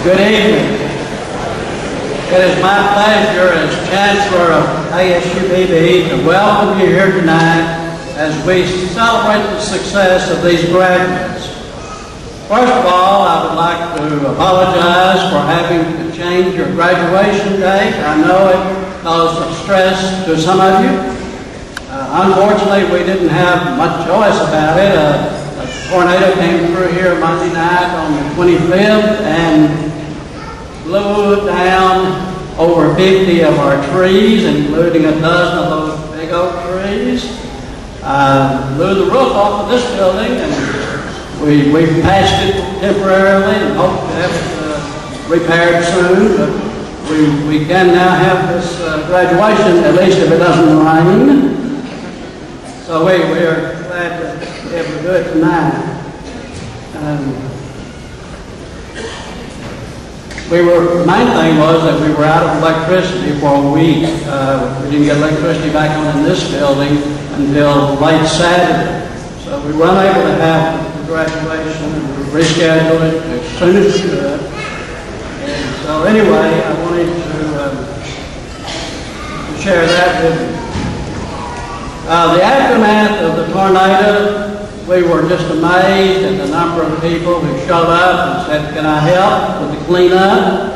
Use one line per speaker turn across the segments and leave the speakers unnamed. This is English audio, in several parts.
Good evening. It is my pleasure as Chancellor of ASU-Beebe to welcome you here tonight as we celebrate the success of these graduates. First of all, I would like to apologize for having to change your graduation date. I know it caused some stress to some of you. Unfortunately, we didn't have much choice about it. A tornado came through here Monday night on the 25th and blew down over 50 of our trees, including a dozen of those big oak trees. Blew the roof off of this building, and we patched it temporarily and hope to have it repaired soon. But we can now have this graduation, at least if it doesn't rain. So we are glad to be able to do it tonight. The main thing was that we were out of electricity for a week. We didn't get electricity back on in this building until late Saturday. So we weren't able to have the graduation, and we rescheduled it as soon as we could. And so anyway, I wanted to share that with you. The aftermath of the tornado, we were just amazed at the number of people who showed up and said, "Can I help with the cleanup?"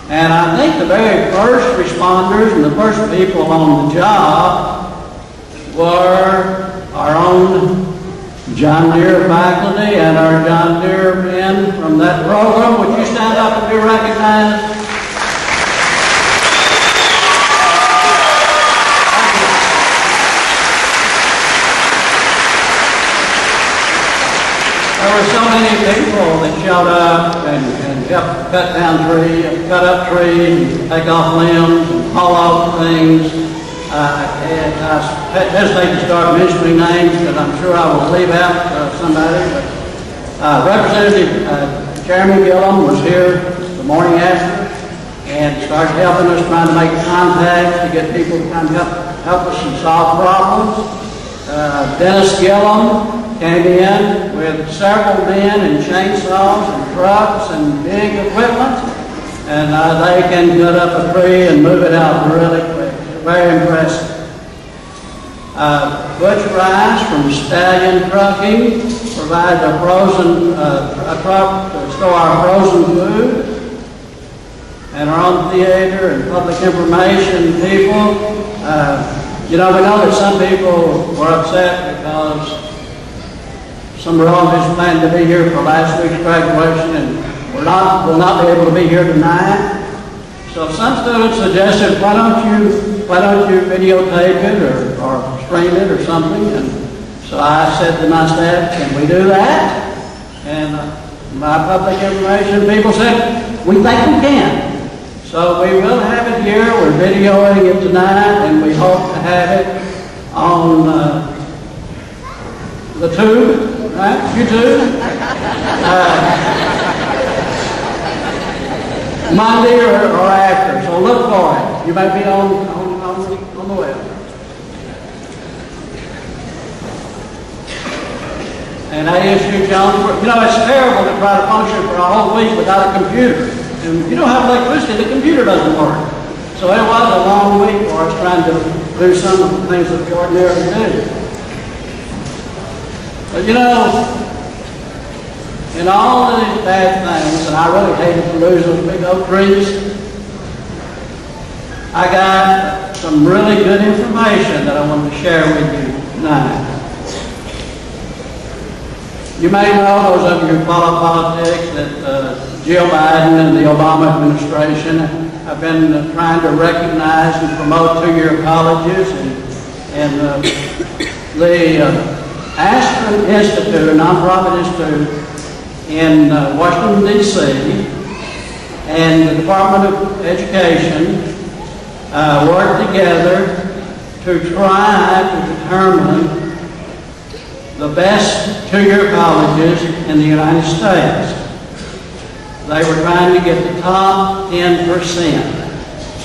And I think the very first responders and the first people on the job were our own John Deere faculty and our John Deere men from that program. Would you stand up and be recognized? There were so many people that showed up and helped cut up trees, and take off limbs, and haul off things. And I hesitate to start mentioning names because I'm sure I will leave out somebody. But Representative Jeremy Gillum was here the morning after and started helping us, trying to make contacts to get people to come help us and solve problems. Dennis Gillum came in with several men and chainsaws and trucks and big equipment, and they can cut up a tree and move it out really quick. Very impressive. Butch Rice from Stallion Trucking provided a truck to store our frozen food, and our own theater and public information people. We know that some people were upset because some relatives planned to be here for last week's graduation and will not be able to be here tonight. So some students suggested, why don't you videotape it or stream it or something? And so I said to my staff, can we do that? And my public information people said, we think we can. So we will have it here. We're videoing it tonight, and we hope to have it on the tube, right? YouTube. Monday or after. So look for it. You may be on the web. And ASU Jones, it's terrible to try to function for a whole week without a computer. And you don't have electricity, the computer doesn't work. So it was a long week for us trying to do some of the things that we ordinarily do. But in all of these bad things, and I really hated to lose those big oak trees, I got some really good information that I wanted to share with you tonight. You may know, those of you who follow politics, that Jill Biden and the Obama administration have been trying to recognize and promote two-year colleges, and the Aspen Institute, a nonprofit institute in Washington, D.C., and the Department of Education worked together to try to determine the best two-year colleges in the United States. They were trying to get the top 10%.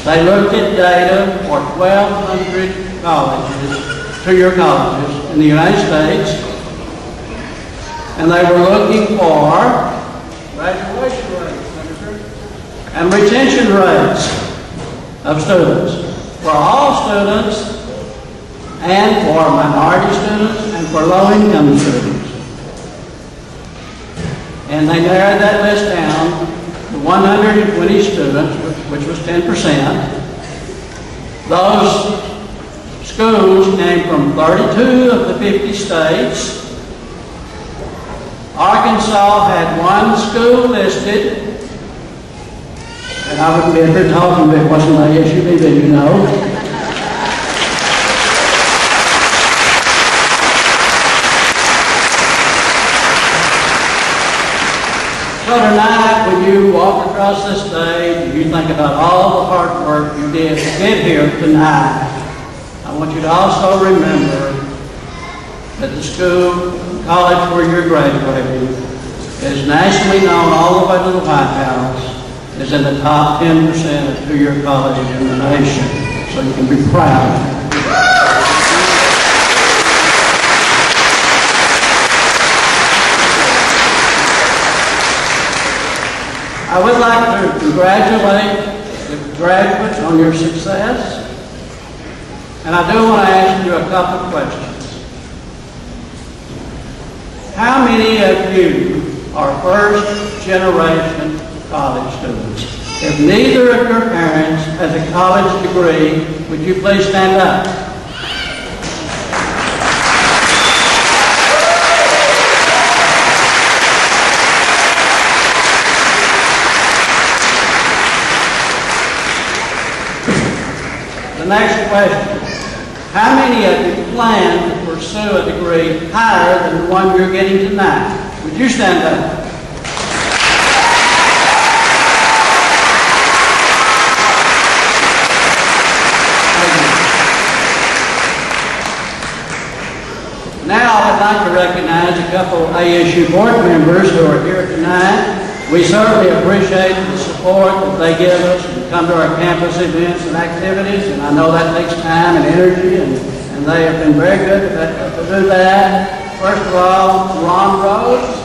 They looked at data for 1,200 colleges, two-year colleges in the United States, and they were looking for graduation rates. and retention rates of students for all students and for minority students and for low-income students. And they narrowed that list down to 120 students, which was 10%. Those schools came from 32 of the 50 states. Arkansas had one school listed, and I wouldn't be up here talking if it wasn't ASU-Beebe, you know. So tonight, when you walk across this stage, you think about all the hard work you did to get here tonight. I want you to also remember that the school, college where you're graduating, is nationally known all the way to the White House, is in the top 10% of two-year colleges in the nation. So you can be proud. I would like to congratulate the graduates on your success, and I do want to ask you a couple of questions. How many of you are first-generation college students? If neither of your parents has a college degree, would you please stand up? The next question. How many of you plan to pursue a degree higher than the one you're getting tonight? Would you stand up? Now I'd like to recognize a couple of ASU board members who are here tonight. We certainly appreciate the support that they give us and come to our campus events and activities, and I know that takes time and energy, and they have been very good to do that. First of all, Ron Rhodes.